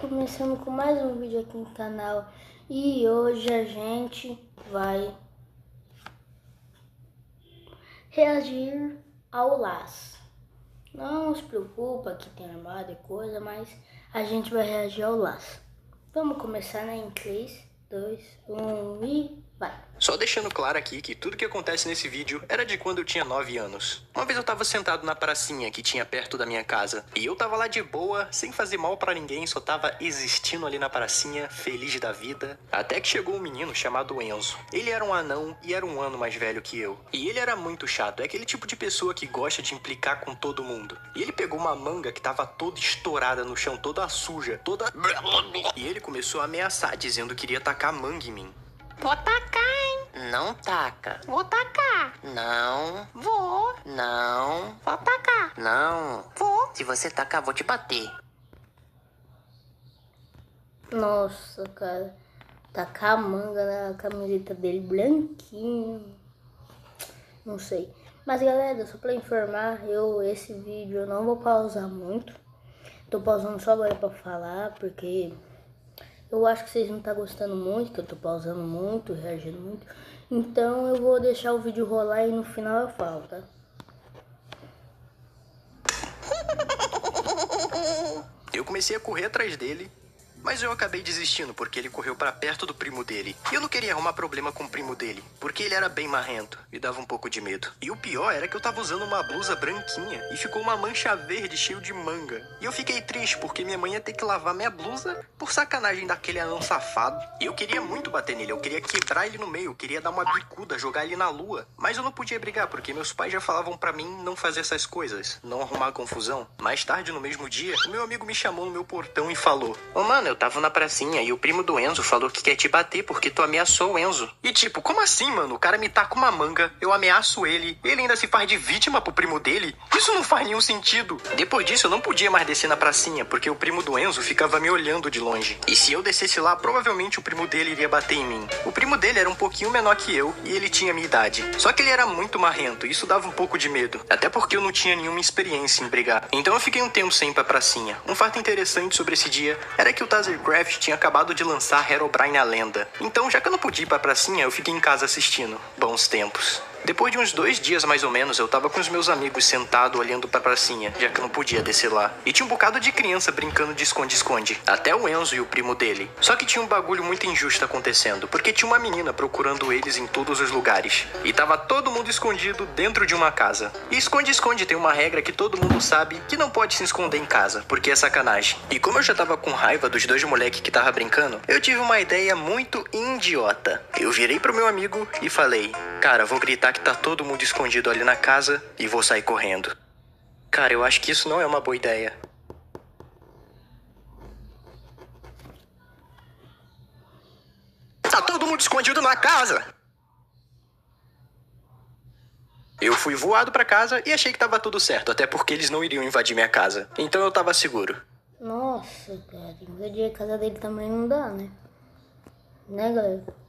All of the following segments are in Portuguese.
Começando com mais um vídeo aqui no canal e hoje a gente vai reagir ao laço. Não se preocupa que tem armário e coisa, mas a gente vai reagir ao laço. Vamos começar, né? Em 3, 2, 1 e vai! Só deixando claro aqui que tudo que acontece nesse vídeo era de quando eu tinha 9 anos. Uma vez eu tava sentado na pracinha que tinha perto da minha casa. E eu tava lá de boa, sem fazer mal pra ninguém, só tava existindo ali na pracinha, feliz da vida. Até que chegou um menino chamado Enzo. Ele era um anão e era um ano mais velho que eu. E ele era muito chato, é aquele tipo de pessoa que gosta de implicar com todo mundo. E ele pegou uma manga que tava toda estourada no chão, toda suja, toda... E ele começou a ameaçar, dizendo que iria tacar manga em mim. Vou tacar, hein? Não taca. Vou tacar. Não. Vou. Não. Vou tacar. Não. Vou. Se você tacar, vou te bater. Nossa, cara, tacar a manga na camiseta dele branquinho, não sei. Mas galera, só pra informar, esse vídeo eu não vou pausar muito. Tô pausando só agora pra falar, porque eu acho que vocês não estão gostando muito, que eu tô pausando muito, reagindo muito. Então eu vou deixar o vídeo rolar e no final eu falo, tá? Eu comecei a correr atrás dele, mas eu acabei desistindo porque ele correu pra perto do primo dele. E eu não queria arrumar problema com o primo dele, porque ele era bem marrento e dava um pouco de medo. E o pior era que eu tava usando uma blusa branquinha e ficou uma mancha verde cheio de manga. E eu fiquei triste porque minha mãe ia ter que lavar minha blusa por sacanagem daquele anão safado. E eu queria muito bater nele, eu queria quebrar ele no meio, eu queria dar uma bicuda, jogar ele na lua. Mas eu não podia brigar porque meus pais já falavam pra mim não fazer essas coisas, não arrumar confusão. Mais tarde, no mesmo dia, o meu amigo me chamou no meu portão e falou: "Ô mano, eu tava na pracinha e o primo do Enzo falou que quer te bater porque tu ameaçou o Enzo." E tipo, como assim, mano? O cara me taca uma manga, eu ameaço ele ainda se faz de vítima pro primo dele? Isso não faz nenhum sentido. Depois disso, eu não podia mais descer na pracinha porque o primo do Enzo ficava me olhando de longe. E se eu descesse lá, provavelmente o primo dele iria bater em mim. O primo dele era um pouquinho menor que eu e ele tinha a minha idade. Só que ele era muito marrento e isso dava um pouco de medo. Até porque eu não tinha nenhuma experiência em brigar. Então eu fiquei um tempo sem ir pra pracinha. Um fato interessante sobre esse dia era que o Tazercraft tinha acabado de lançar Herobrine a Lenda. Então, já que eu não podia ir pra pracinha, eu fiquei em casa assistindo. Bons tempos. Depois de uns 2 dias mais ou menos, eu tava com os meus amigos sentado olhando pra pracinha, já que eu não podia descer lá. E tinha um bocado de criança brincando de esconde-esconde. Até o Enzo e o primo dele. Só que tinha um bagulho muito injusto acontecendo, porque tinha uma menina procurando eles em todos os lugares. E tava todo mundo escondido dentro de uma casa. E esconde-esconde tem uma regra que todo mundo sabe que não pode se esconder em casa, porque é sacanagem. E como eu já tava com raiva dos 2 moleques que tava brincando, eu tive uma ideia muito idiota. Eu virei pro meu amigo e falei: "Cara, vou gritar que tá todo mundo escondido ali na casa e vou sair correndo." Cara, eu acho que isso não é uma boa ideia. Tá todo mundo escondido na casa! Eu fui voado pra casa e achei que tava tudo certo, até porque eles não iriam invadir minha casa. Então eu tava seguro. Nossa, cara, invadir a casa dele também não dá, né? Né, galera?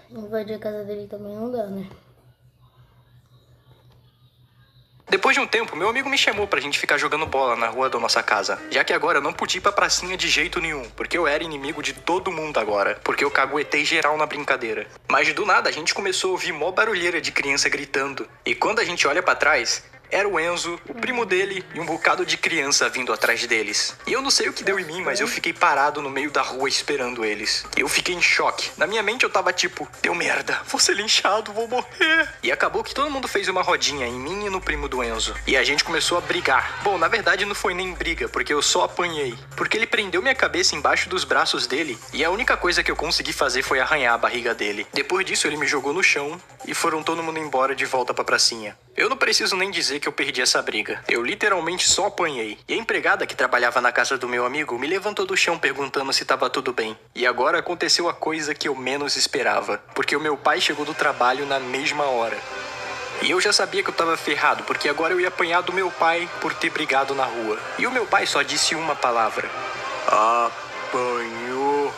Invadir a casa dele também não dá, né? Depois de um tempo, meu amigo me chamou pra gente ficar jogando bola na rua da nossa casa. Já que agora eu não podia ir pra pracinha de jeito nenhum, porque eu era inimigo de todo mundo agora. Porque eu caguetei geral na brincadeira. Mas do nada a gente começou a ouvir mó barulheira de criança gritando. E quando a gente olha pra trás, era o Enzo, o primo dele e um bocado de criança vindo atrás deles. E eu não sei o que deu em mim, mas eu fiquei parado no meio da rua esperando eles. Eu fiquei em choque. Na minha mente eu tava tipo: deu merda, vou ser linchado, vou morrer. E acabou que todo mundo fez uma rodinha em mim e no primo do Enzo. E a gente começou a brigar. Bom, na verdade não foi nem briga, porque eu só apanhei. Porque ele prendeu minha cabeça embaixo dos braços dele e a única coisa que eu consegui fazer foi arranhar a barriga dele. Depois disso ele me jogou no chão e foram todo mundo embora de volta pra pracinha. Eu não preciso nem dizer que eu perdi essa briga. Eu literalmente só apanhei. E a empregada que trabalhava na casa do meu amigo me levantou do chão perguntando se tava tudo bem. E agora aconteceu a coisa que eu menos esperava. Porque o meu pai chegou do trabalho na mesma hora. E eu já sabia que eu tava ferrado, porque agora eu ia apanhar do meu pai por ter brigado na rua. E o meu pai só disse uma palavra: apanhou.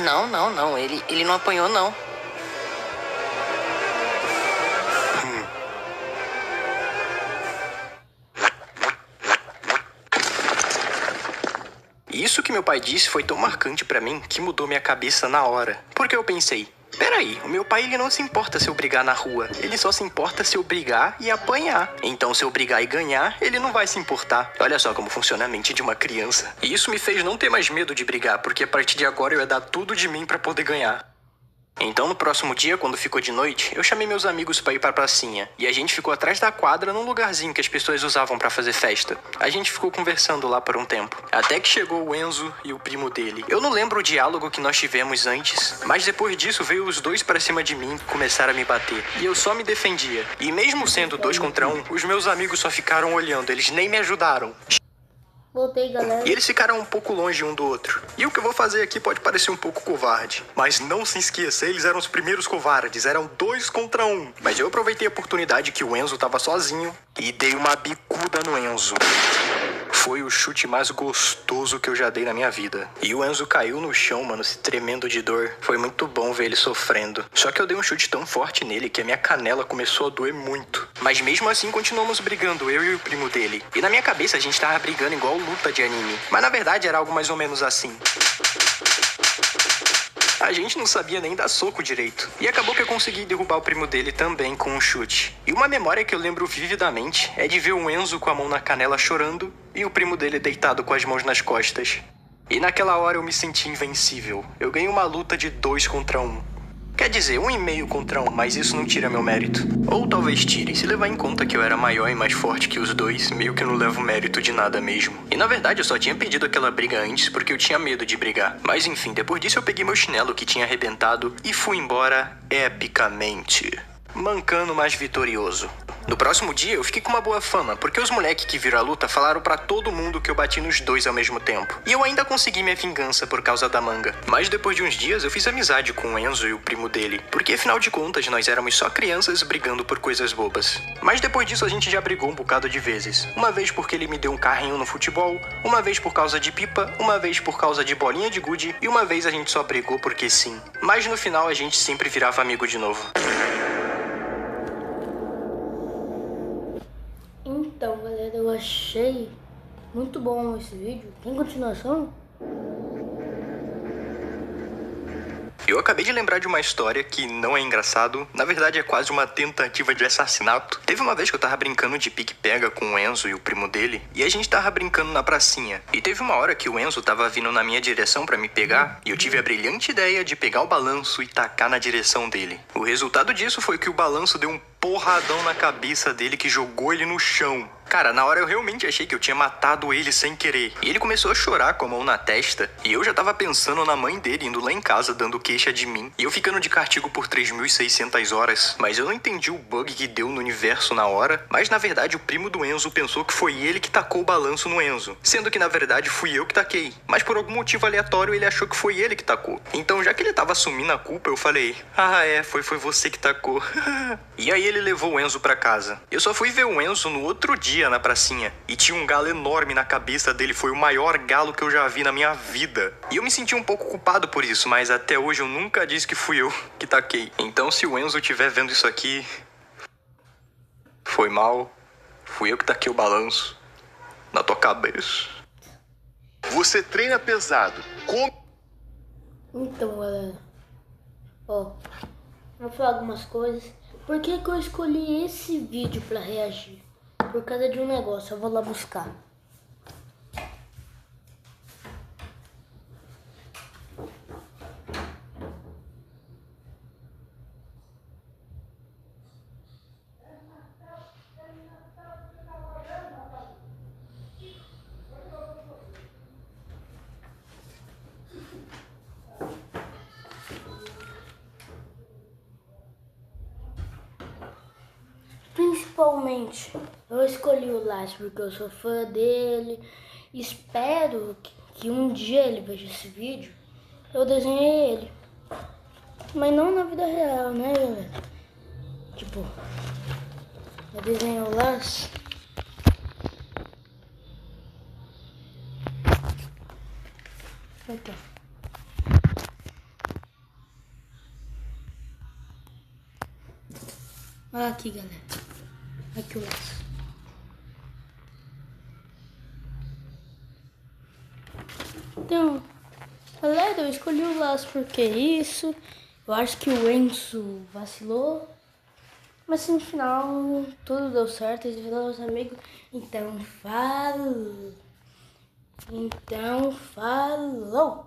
Não, ele não apanhou, não. Isso que meu pai disse foi tão marcante pra mim que mudou minha cabeça na hora. Porque eu pensei, peraí, o meu pai ele não se importa se eu brigar na rua. Ele só se importa se eu brigar e apanhar. Então se eu brigar e ganhar, ele não vai se importar. Olha só como funciona a mente de uma criança. E isso me fez não ter mais medo de brigar, porque a partir de agora eu ia dar tudo de mim pra poder ganhar. Então, no próximo dia, quando ficou de noite, eu chamei meus amigos pra ir pra pracinha. E a gente ficou atrás da quadra num lugarzinho que as pessoas usavam pra fazer festa. A gente ficou conversando lá por um tempo. Até que chegou o Enzo e o primo dele. Eu não lembro o diálogo que nós tivemos antes, mas depois disso veio os dois pra cima de mim e começaram a me bater. E eu só me defendia. E mesmo sendo 2 contra 1, os meus amigos só ficaram olhando, eles nem me ajudaram. Voltei, galera. E eles ficaram um pouco longe um do outro. E o que eu vou fazer aqui pode parecer um pouco covarde. Mas não se esqueça, eles eram os primeiros covardes. Eram 2 contra 1. Mas eu aproveitei a oportunidade que o Enzo tava sozinho e dei uma bicuda no Enzo. Foi o chute mais gostoso que eu já dei na minha vida. E o Enzo caiu no chão, mano, se tremendo de dor. Foi muito bom ver ele sofrendo. Só que eu dei um chute tão forte nele que a minha canela começou a doer muito. Mas mesmo assim continuamos brigando, eu e o primo dele. E na minha cabeça a gente tava brigando igual luta de anime. Mas na verdade era algo mais ou menos assim. A gente não sabia nem dar soco direito. E acabou que eu consegui derrubar o primo dele também com um chute. E uma memória que eu lembro vividamente é de ver o Enzo com a mão na canela chorando e o primo dele deitado com as mãos nas costas. E naquela hora eu me senti invencível. Eu ganhei uma luta de 2 contra 1. Quer dizer, 1,5 contra 1, mas isso não tira meu mérito. Ou talvez tire, se levar em conta que eu era maior e mais forte que os dois, meio que não levo mérito de nada mesmo. E na verdade eu só tinha pedido aquela briga antes porque eu tinha medo de brigar. Mas enfim, depois disso eu peguei meu chinelo que tinha arrebentado e fui embora epicamente. Mancando, mas vitorioso. No próximo dia eu fiquei com uma boa fama, porque os moleques que viram a luta falaram pra todo mundo que eu bati nos dois ao mesmo tempo. E eu ainda consegui minha vingança por causa da manga. Mas depois de uns dias eu fiz amizade com o Enzo e o primo dele, porque afinal de contas nós éramos só crianças brigando por coisas bobas. Mas depois disso a gente já brigou um bocado de vezes. Uma vez porque ele me deu um carrinho no futebol, uma vez por causa de pipa, uma vez por causa de bolinha de gude e uma vez a gente só brigou porque sim. Mas no final a gente sempre virava amigo de novo. Então, galera, eu achei muito bom esse vídeo. Tem continuação? Eu acabei de lembrar de uma história que não é engraçado, na verdade é quase uma tentativa de assassinato. Teve uma vez que eu tava brincando de pique-pega com o Enzo e o primo dele, e a gente tava brincando na pracinha. E teve uma hora que o Enzo tava vindo na minha direção pra me pegar, e eu tive a brilhante ideia de pegar o balanço e tacar na direção dele. O resultado disso foi que o balanço deu um porradão na cabeça dele que jogou ele no chão. Cara, na hora eu realmente achei que eu tinha matado ele sem querer. E ele começou a chorar com a mão na testa. E eu já tava pensando na mãe dele indo lá em casa dando queixa de mim. E eu ficando de castigo por 3.600 horas. Mas eu não entendi o bug que deu no universo na hora. Mas na verdade o primo do Enzo pensou que foi ele que tacou o balanço no Enzo. Sendo que na verdade fui eu que taquei. Mas por algum motivo aleatório ele achou que foi ele que tacou. Então já que ele tava assumindo a culpa, eu falei: ah é, foi você que tacou. E aí ele levou o Enzo pra casa. Eu só fui ver o Enzo no outro dia na pracinha. E tinha um galo enorme na cabeça dele. Foi o maior galo que eu já vi na minha vida. E eu me senti um pouco culpado por isso, mas até hoje eu nunca disse que fui eu que taquei. Então se o Enzo estiver vendo isso aqui, foi mal. Fui eu que taquei o balanço na tua cabeça. Você treina pesado. Então, galera, ó, vou falar algumas coisas. Por que eu escolhi esse vídeo pra reagir? Por causa de um negócio, eu vou lá buscar. Principalmente, eu escolhi o Lars porque eu sou fã dele. Espero que um dia ele veja esse vídeo. Eu desenhei ele. Mas não na vida real, né, galera? Tipo, eu desenhei o Lars. Então. Olha aqui, galera. Aqui o laço. Então, galera, eu escolhi o Laço porque isso. Eu acho que o Enzo vacilou. Mas no final, tudo deu certo. Eles viraram os amigos. Então, falou.